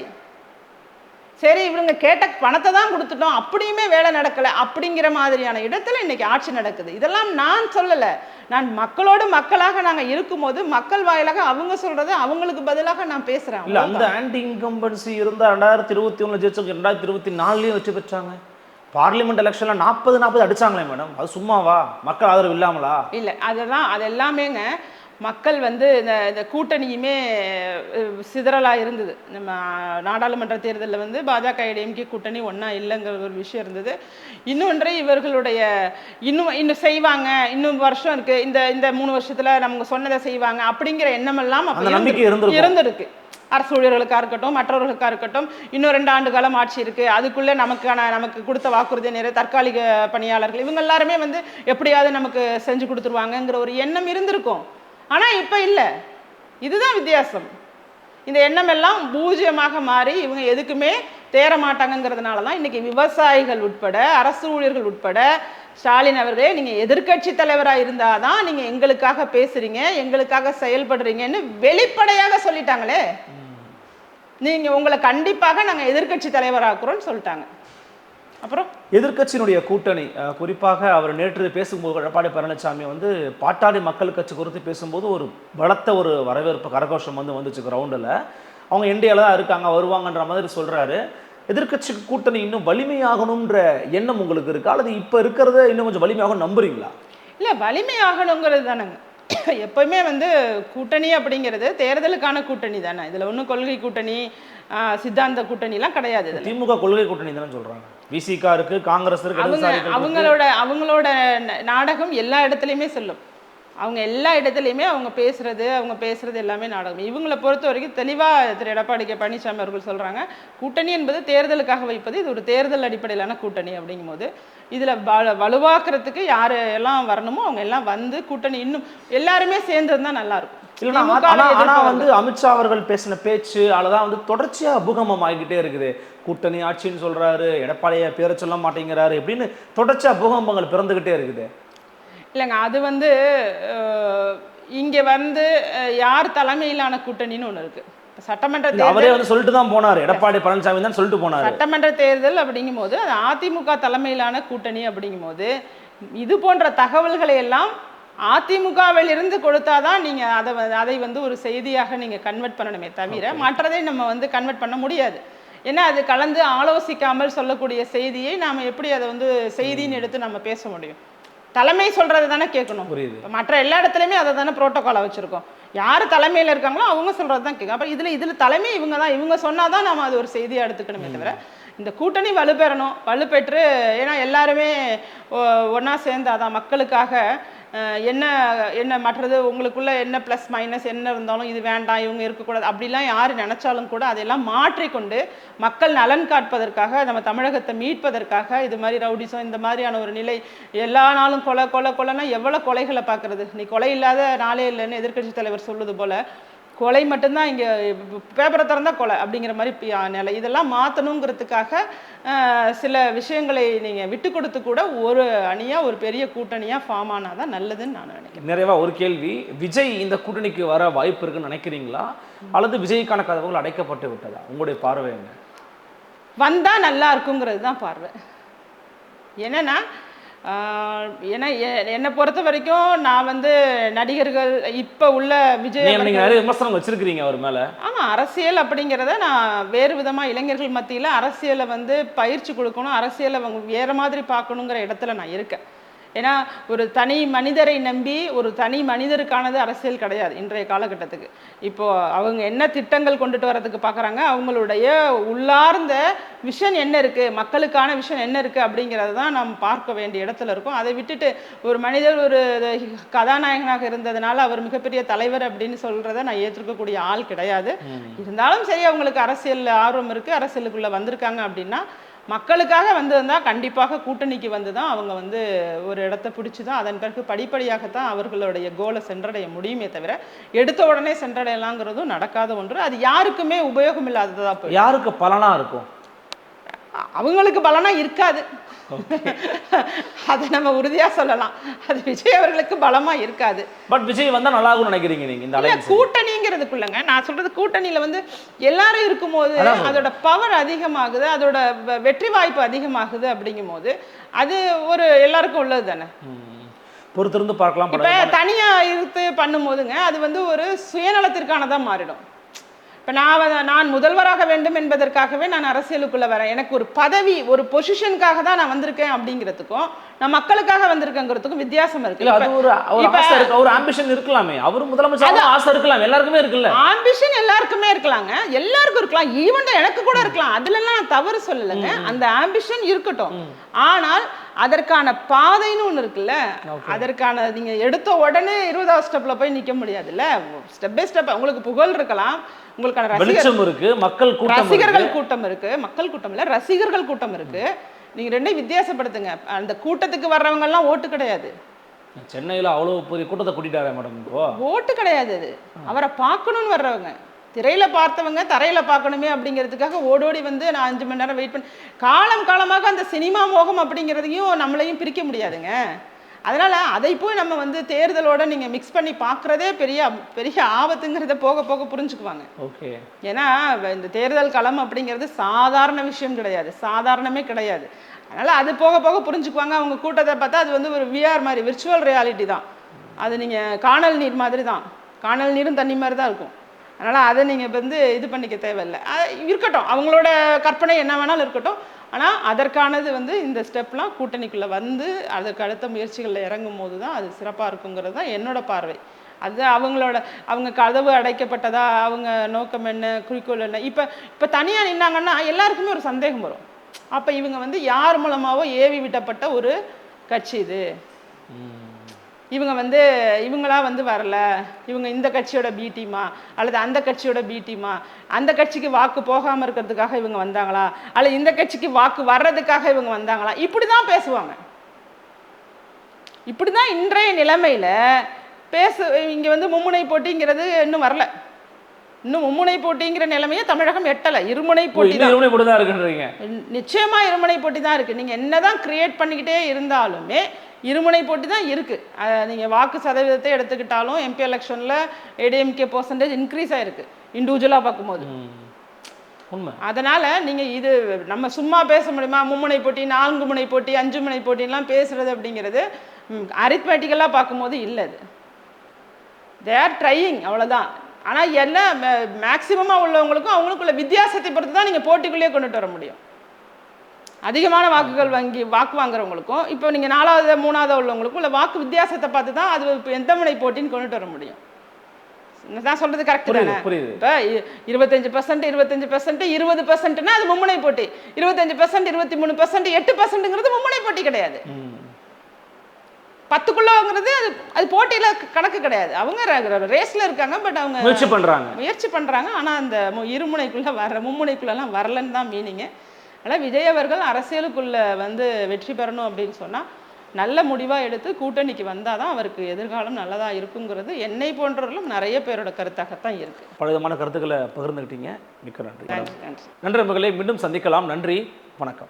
சரி, இவங்க கேட்ட பணத்தை தான் கொடுத்துட்டோம், அப்படியுமே வேலை நடக்கலை அப்படிங்கிற மாதிரியான இடத்துல இன்னைக்கு ஆட்சி நடக்குது. இதெல்லாம் நான் சொல்லலை, நான் மக்களோடு மக்களாக நாங்கள் இருக்கும்போது மக்கள் வாயிலாக அவங்க சொல்றது அவங்களுக்கு பதிலாக நான் பேசுறேன். இல்லை, அந்த ஆன்டி இன்கம்பன்சி இருந்தால் 2021 ஜெயிச்சவங்க 2024 வெற்றி பெற்றாங்க. பார்லிமெண்ட் எலெக்ஷன்ல 40 அடிச்சாங்களே மேடம், அது சும்மாவா? மக்கள் ஆதரவு இல்லாமலா? இல்லை, அது எல்லாமேங்க மக்கள் வந்து இந்த கூட்டணியுமே சிதறலாக இருந்தது. நம்ம நாடாளுமன்ற தேர்தலில் வந்து பாஜக ஏடிஎம்கே கூட்டணி ஒன்றா இல்லைங்கிற ஒரு விஷயம் இருந்தது. இன்னொன்று இவர்களுடைய இன்னும் செய்வாங்க, இன்னும் வருஷம் இருக்குது, இந்த 3 வருஷத்தில் நமக்கு சொன்னதை செய்வாங்க அப்படிங்கிற எண்ணமெல்லாம் அப்போ இருந்திருக்கு. அரசு ஊழியர்களுக்காக இருக்கட்டும், மற்றவர்களுக்காக இருக்கட்டும், இன்னும் 2 ஆண்டு காலம் ஆட்சி இருக்குது, அதுக்குள்ளே நமக்கு கொடுத்த வாக்குறுதி தற்காலிக பணியாளர்கள் இவங்க எல்லாருமே வந்து எப்படியாவது நமக்கு செஞ்சு கொடுத்துருவாங்கங்கிற ஒரு எண்ணம் இருந்திருக்கும். ஆனால் இப்போ இல்லை. இதுதான் வித்தியாசம். இந்த எண்ணம் எல்லாம் பூஜ்யமாக மாறி இவங்க எதுக்குமே தேர மாட்டாங்கிறதுனால தான் இன்னைக்கு விவசாயிகள் உட்பட, அரசு ஊழியர்கள் உட்பட, ஸ்டாலின் அவர்களே நீங்கள் எதிர்க்கட்சி தலைவராக இருந்தால் தான் நீங்கள் எங்களுக்காக பேசுறீங்க, எங்களுக்காக செயல்படுறீங்கன்னு வெளிப்படையாக சொல்லிட்டாங்களே. நீங்கள் உங்களை கண்டிப்பாக நாங்கள் எதிர்க்கட்சி தலைவராக்குறோன்னு சொல்லிட்டாங்க. அப்புறம் எதிர்க்கட்சியினுடைய கூட்டணி, குறிப்பாக அவர் நேற்று பேசும்போது எடப்பாடி பழனிசாமி வந்து பாட்டாளி மக்கள் கட்சி குறித்து பேசும்போது ஒரு பலத்த ஒரு வரவேற்பு கரகோஷம் வந்துச்சு கிரவுண்டில். அவங்க இந்தியாவில் தான் இருக்காங்க, வருவாங்கன்ற மாதிரி சொல்கிறாரு. எதிர்க்கட்சி கூட்டணி இன்னும் வலிமையாகணுன்ற எண்ணம் உங்களுக்கு இருக்கா, அல்லது இப்போ இருக்கிறத இன்னும் கொஞ்சம் வலிமையாக நம்புறீங்களா? இல்லை, வலிமையாகணுங்கிறது தானேங்க. எப்பவுமே வந்து கூட்டணி அப்படிங்கிறது தேர்தலுக்கான கூட்டணி தானே. இதில் ஒன்றும் கொள்கை கூட்டணி, சித்தாந்த கூட்டணிலாம் கிடையாது. திமுக கொள்கை கூட்டணி தானே சொல்கிறாங்க. விசிகா இருக்கு, காங்கிரஸ் இருக்கு. அவங்களோட நாடகம் எல்லா இடத்துலையுமே செல்லும். அவங்க எல்லா இடத்துலையுமே அவங்க பேசுறது எல்லாமே நாடகம். இவங்களை பொறுத்த வரைக்கும் தெளிவாக திரு எடப்பாடி பழனிசாமி அவர்கள் சொல்கிறாங்க, கூட்டணி என்பது தேர்தலுக்காக வைப்பது, இது ஒரு தேர்தல் அடிப்படையிலான கூட்டணி. அப்படிங்கும்போது இதில் வலுவாக்குறதுக்கு யார் எல்லாம் வரணுமோ அவங்க எல்லாம் வந்து கூட்டணி இன்னும் எல்லாருமே சேர்ந்தது தான் நல்லாயிருக்கும். ஆனால் வந்து அமித்ஷா அவர்கள் பேசின பேச்சு அதுதான் வந்து தொடர்ச்சியாக அபூகமம் ஆகிக்கிட்டே இருக்குது. கூட்டணி ஆட்சின்னு சொல்கிறாரு, எடப்பாடியை பேர சொல்ல மாட்டேங்கிறாரு, எப்படின்னு தொடர்ச்சியாக பூகம்பங்கள் பிறந்துக்கிட்டே இருக்குது. இல்லைங்க, அது வந்து இங்கே வந்து யார் தலைமையிலான கூட்டணின்னு ஒன்று இருக்குது. சட்டமன்ற தேர்தல் அவரே வந்து சொல்லிட்டு தான் போனார், எடப்பாடி பழனிசாமி தான் சொல்லிட்டு போனார். சட்டமன்ற தேர்தல் அப்படிங்கும் போது அது அதிமுக தலைமையிலான கூட்டணி அப்படிங்கும் போது இது போன்ற தகவல்களை எல்லாம் அதிமுகவில் இருந்து கொடுத்தாதான் நீங்கள் அதை வந்து ஒரு செய்தியாக நீங்கள் கன்வெர்ட் பண்ணணுமே தவிர மற்றதை நம்ம வந்து கன்வெர்ட் பண்ண முடியாது. ஏன்னா அது கலந்து ஆலோசிக்காமல் சொல்லக்கூடிய செய்தியை நாம் எப்படி அதை வந்து செய்தின்னு எடுத்து நம்ம பேச முடியும்? தலைமை சொல்றது தானே கேட்கணும். மற்ற எல்லா இடத்துலையுமே அதை தானே புரோட்டோகாலை வச்சுருக்கோம். யார் தலைமையில் இருக்காங்களோ அவங்க சொல்கிறது தான் கேட்கும். அப்போ இதில் தலைமை இவங்க சொன்னால் தான் நம்ம அது ஒரு செய்தியாக எடுத்துக்கணுமே தவிர இந்த கூட்டணி வலுப்பெற்று ஏன்னா எல்லாருமே ஒன்றா சேர்ந்தாதான் மக்களுக்காக என்ன மற்றது உங்களுக்குள்ள என்ன ப்ளஸ் மைனஸ் என்ன இருந்தாலும் இது வேண்டாம் இவங்க இருக்கக்கூடாது அப்படிலாம் யார் நினச்சாலும் கூட அதையெல்லாம் மாற்றிக்கொண்டு மக்கள் நலன் காட்பதற்காக நம்ம தமிழகத்தை மீட்பதற்காக இது மாதிரி ரவுடிசம் இந்த மாதிரியான ஒரு நிலை எல்லா நாளும் கொலைன்னா எவ்வளோ கொலைகளை பார்க்குறது. நீ கொலை இல்லாத நாளே இல்லைன்னு எதிர்க்கட்சி தலைவர் சொல்லுது போல் கொலை மட்டும்தான் இங்கே பேப்பரை திறந்தா கொலை அப்படிங்கிற மாதிரி நிலை. இதெல்லாம் மாற்றணுங்கிறதுக்காக சில விஷயங்களை நீங்கள் விட்டு கொடுத்து கூட ஒரு அணியாக ஒரு பெரிய கூட்டணியாக ஃபார்ம் ஆனால் தான் நல்லதுன்னு நான் நினைக்கிறேன். நிறைவாக ஒரு கேள்வி, விஜய் இந்த கூட்டணிக்கு வர வாய்ப்பு இருக்குன்னு நினைக்கிறீங்களா, அல்லது விஜய்க்கான கதவுகள் அடைக்கப்பட்டு விட்டதா? உங்களுடைய பார்வை என்ன? வந்தால் நல்லா இருக்குங்கிறது தான் பார்வை. ஏன்னா என்னை பொறுத்த வரைக்கும் நான் வந்து நடிகர்கள் இப்போ உள்ள விஜய் நிறைய விமர்சனம் வச்சிருக்கிறீங்க அவர் மேலே. ஆமாம், அரசியல் அப்படிங்கிறத நான் வேறு விதமாக இளைஞர்கள் மத்தியில் அரசியலை வந்து பயிற்சி கொடுக்கணும், அரசியலை வேறு மாதிரி பார்க்கணுங்கிற இடத்துல நான் இருக்கேன். ஏன்னா ஒரு தனி மனிதரை நம்பி ஒரு தனி மனிதருக்கானது அரசியல் கிடையாது இன்றைய காலகட்டத்துக்கு. இப்போது அவங்க என்ன திட்டங்கள் கொண்டுட்டு வரதுக்கு பார்க்குறாங்க, அவங்களுடைய உள்ளார்ந்த விஷன் என்ன இருக்குது, மக்களுக்கான விஷன் என்ன இருக்குது அப்படிங்கிறது தான் நம்ம பார்க்க வேண்டிய இடத்துல இருக்கும். அதை விட்டுட்டு ஒரு மனிதர் ஒரு கதாநாயகனாக இருந்ததுனால அவர் மிகப்பெரிய தலைவர் அப்படின்னு சொல்கிறத நான் ஏற்றுக்கக்கூடிய ஆள் கிடையாது. இருந்தாலும் சரி, அவங்களுக்கு அரசியல் ஆர்வம் இருக்குது, அரசியலுக்குள்ளே வந்திருக்காங்க அப்படின்னா மக்களுக்காக வந்திருந்தால் கண்டிப்பாக கூட்டணிக்கு வந்து தான் அவங்க வந்து ஒரு இடத்த பிடிச்சி தான் அதன் பிறகு படிப்படியாகத்தான் அவர்களுடைய கோலை சென்றடைய முடியுமே தவிர எடுத்த உடனே சென்றடையலாங்கிறதும் நடக்காத ஒன்று. அது யாருக்குமே உபயோகம் இல்லாததாக போய் யாருக்கு பலனாக இருக்கும்? அவங்களுக்கு பலனாக இருக்காது. அதை நம்ம உறுதியாக சொல்லலாம். அது விஜய் அவர்களுக்கு பலமாக இருக்காது. பட் விஜய் வந்தால் நல்லா இருக்கும்னு நினைக்கிறீங்க நீங்கள்? இந்த கூட்டணிங்கிறதுக்குள்ளங்க நான் சொல்கிறது, கூட்டணியில் வந்து எல்லாரும் இருக்கும்போது அதோட பவர் அதிகமாகுது, அதோட வெற்றி வாய்ப்பு அதிகமாகுது. அப்படிங்கும் போது அது ஒரு எல்லாருக்கும் உள்ளது தானே. பொறுத்திருந்து பார்க்கலாம். இப்போ தனியாக இருந்து பண்ணும்போதுங்க அது வந்து ஒரு சுயநலத்திற்கானதாக மாறிடும். இப்போ நான் முதல்வராக வேண்டும் என்பதற்காகவே நான் அரசியலுக்குள்ளே வரேன், எனக்கு ஒரு பதவி ஒரு பொசிஷனுக்காக தான் நான் வந்திருக்கேன் அப்படிங்கிறதுக்கும் நான் மக்களுக்காக வந்திருக்கேங்கிறதுக்கும் வித்தியாசம் இருக்கு. அது ஒரு ஆம்பிஷன் இருக்கலாமே, அவர் முதலமைச்சர் ஆசை இருக்கலாம், எல்லாருக்குமே இருக்குல்ல. ஆம்பிஷன் எல்லாருக்குமே இருக்கலாங்க, எல்லாருக்கும் இருக்கலாம், ஈவன் எனக்கு கூட இருக்கலாம், அதுலலாம் நான் தவறு சொல்லலைங்க. அந்த ஆம்பிஷன் இருக்கட்டும். ஆனால் அதற்கான பாதைன்னு ஒன்று இருக்குல்ல, அதற்கான நீங்கள் எடுத்த உடனே 20வது ஸ்டெப்பில் போய் நிற்க முடியாதுல்ல. ஸ்டெப் பை ஸ்டெப் உங்களுக்கு புகழ் இருக்கலாம், உங்களுக்கான வெளிச்சம் இருக்கு, மக்கள் கூட்டம், ரசிகர்கள் கூட்டம் இருக்கு. மக்கள் கூட்டம் இல்லை, ரசிகர்கள் கூட்டம் இருக்கு. நீங்கள் ரெண்டையும் வித்தியாசப்படுத்துங்க. அந்த கூட்டத்துக்கு வர்றவங்க எல்லாம் ஓட்டு கிடையாது. சென்னையில் அவ்வளோ பெரிய கூட்டத்தை கூட்டிட்டாரே மேடம், இப்போ ஓட்டு கிடையாது. அது அவரை பார்க்கணும்னு வர்றவங்க, திரையில பார்த்தவங்க தரையில பார்க்கணுமே அப்படிங்கிறதுக்காக ஓடோடி வந்து நான் 5 மணி நேரம் வெயிட் பண்ணி காலமாக அந்த சினிமா மோகம் அப்படிங்கிறதையும் நம்மளையும் பிரிக்க முடியாதுங்க. அதனால அதை போய் நம்ம வந்து தேர்தலோட நீங்க மிக்ஸ் பண்ணி பார்க்குறதே பெரிய பெரிய ஆபத்துங்கிறத போக போக புரிஞ்சுக்குவாங்க. ஓகே. ஏன்னா இந்த தேர்தல் களம் அப்படிங்கிறது சாதாரண விஷயம் கிடையாது, சாதாரணமே கிடையாது. அதனால அது போக போக புரிஞ்சுக்குவாங்க. அவங்க கூட்டத்தை பார்த்தா அது வந்து ஒரு விஆர் மாதிரி, விர்ச்சுவல் ரியாலிட்டி தான் அது. நீங்கள் காணல் நீர் மாதிரி தான், காணல் நீரும் தண்ணி மாதிரி தான் இருக்கும். அதனால் அதை நீங்கள் வந்து இது பண்ணிக்க தேவையில்லை. இருக்கட்டும், அவங்களோட கற்பனை என்ன வேணாலும் இருக்கட்டும். ஆனால் அதற்கானது வந்து இந்த ஸ்டெப்லாம் கூட்டணிக்குள்ளே வந்து அதற்கு அடுத்த முயற்சிகளில் இறங்கும் போது தான் அது சிறப்பாக இருக்குங்கிறது தான் என்னோட பார்வை. அது அவங்க கதவு அடைக்கப்பட்டதா, அவங்க நோக்கம் என்ன, குறிக்கோள் என்ன. இப்போ தனியாக நின்னாங்கன்னா எல்லாருக்குமே ஒரு சந்தேகம் வரும். அப்போ இவங்க வந்து யார் மூலமாவோ ஏவி விட்டப்பட்ட ஒரு கட்சி இது, இவங்க வந்து இவங்களா வந்து வரல, இவங்க இந்த கட்சியோட பி டீமா அல்லது அந்த கட்சியோட பி டீமா, அந்த கட்சிக்கு வாக்கு போகாமல் இருக்கிறதுக்காக இவங்க வந்தாங்களா அல்லது இந்த கட்சிக்கு வாக்கு வர்றதுக்காக இவங்க வந்தாங்களா, இப்படி தான் பேசுவாங்க. இப்படி தான் இன்றைய நிலைமையில் இங்கே வந்து மும்முனை போட்டிங்கிறது இன்னும் வரல. இன்னும் மும்முனை போட்டிங்கிற நிலைமையை தமிழகம் எட்டலை. இருமுனை போட்டி தான் இருக்குன்றீங்க. நிச்சயமா இருமுனை போட்டி தான் இருக்கு. நீங்க என்னதான் கிரியேட் பண்ணிக்கிட்டே இருந்தாலுமே இருமுனை போட்டி தான் இருக்கு. நீங்க வாக்கு சதவீதத்தை எடுத்துக்கிட்டாலும் எம்பி எலெக்ஷன்ல ஏடிஎம்கே % இன்க்ரீஸ் ஆயிருக்கு இண்டிவிஜுவலா பார்க்கும்போது. அதனால நீங்க இது நம்ம சும்மா பேச முடியுமா? மும்முனை போட்டி, 4 முனை போட்டி, 5 முனை போட்டிலாம் பேசுறது அப்படிங்கிறது அரித்மெட்டிக்கலா பார்க்கும்போது இல்லை. அது தே ஆர் ட்ரையிங், அவ்வளோதான். ஆனால் என்ன மேக்சிமமாக உள்ளவங்களுக்கும் அவங்களுக்குள்ள வித்தியாசத்தை பொறுத்து தான் நீங்கள் போட்டிக்குள்ளேயே கொண்டுட்டு வர முடியும். அதிகமான வாக்குகள் வாக்கு வாங்குறவங்களுக்கும் இப்போ நீங்கள் 4வது 3வது உள்ளவங்களுக்கும் உள்ள வாக்கு வித்தியாசத்தை பார்த்து தான் அது இப்போ எந்த முனை போட்டின்னு கொண்டுட்டு வர முடியும். நான் சொல்றது கரெக்ட் தானே? இப்போ 25%, 20%னா அது மும்முனை போட்டி. 25%, 23%, 8%ங்கிறது மும்முனை போட்டி கிடையாது. 10க்குள்ளங்கிறது அது போட்டியில கணக்கு கிடையாது. அவங்க ரேஸ்ல இருக்காங்க, பட் அவங்க முயற்சி பண்றாங்க. ஆனா அந்த இருமுனைக்குள்ள வர மும்முனைக்குள்ளெல்லாம் வரலன்னு தான் மீனிங். அதனால் விஜய் அவர்கள் அரசியலுக்குள்ள வந்து வெற்றி பெறணும் அப்படின்னு சொன்னா நல்ல முடிவா எடுத்து கூட்டணிக்கு வந்தாதான் அவருக்கு எதிர்காலம் நல்லதா இருக்குங்கிறது என்னை போன்றவர்களும் நிறைய பேரோட கருத்தாகத்தான் இருக்கு. பலவிதமான கருத்துக்களை பகிர்ந்துக்கிட்டீங்க. மிக்க நன்றி. நன்றி நண்பர்களே, மீண்டும் சந்திக்கலாம். நன்றி, வணக்கம்.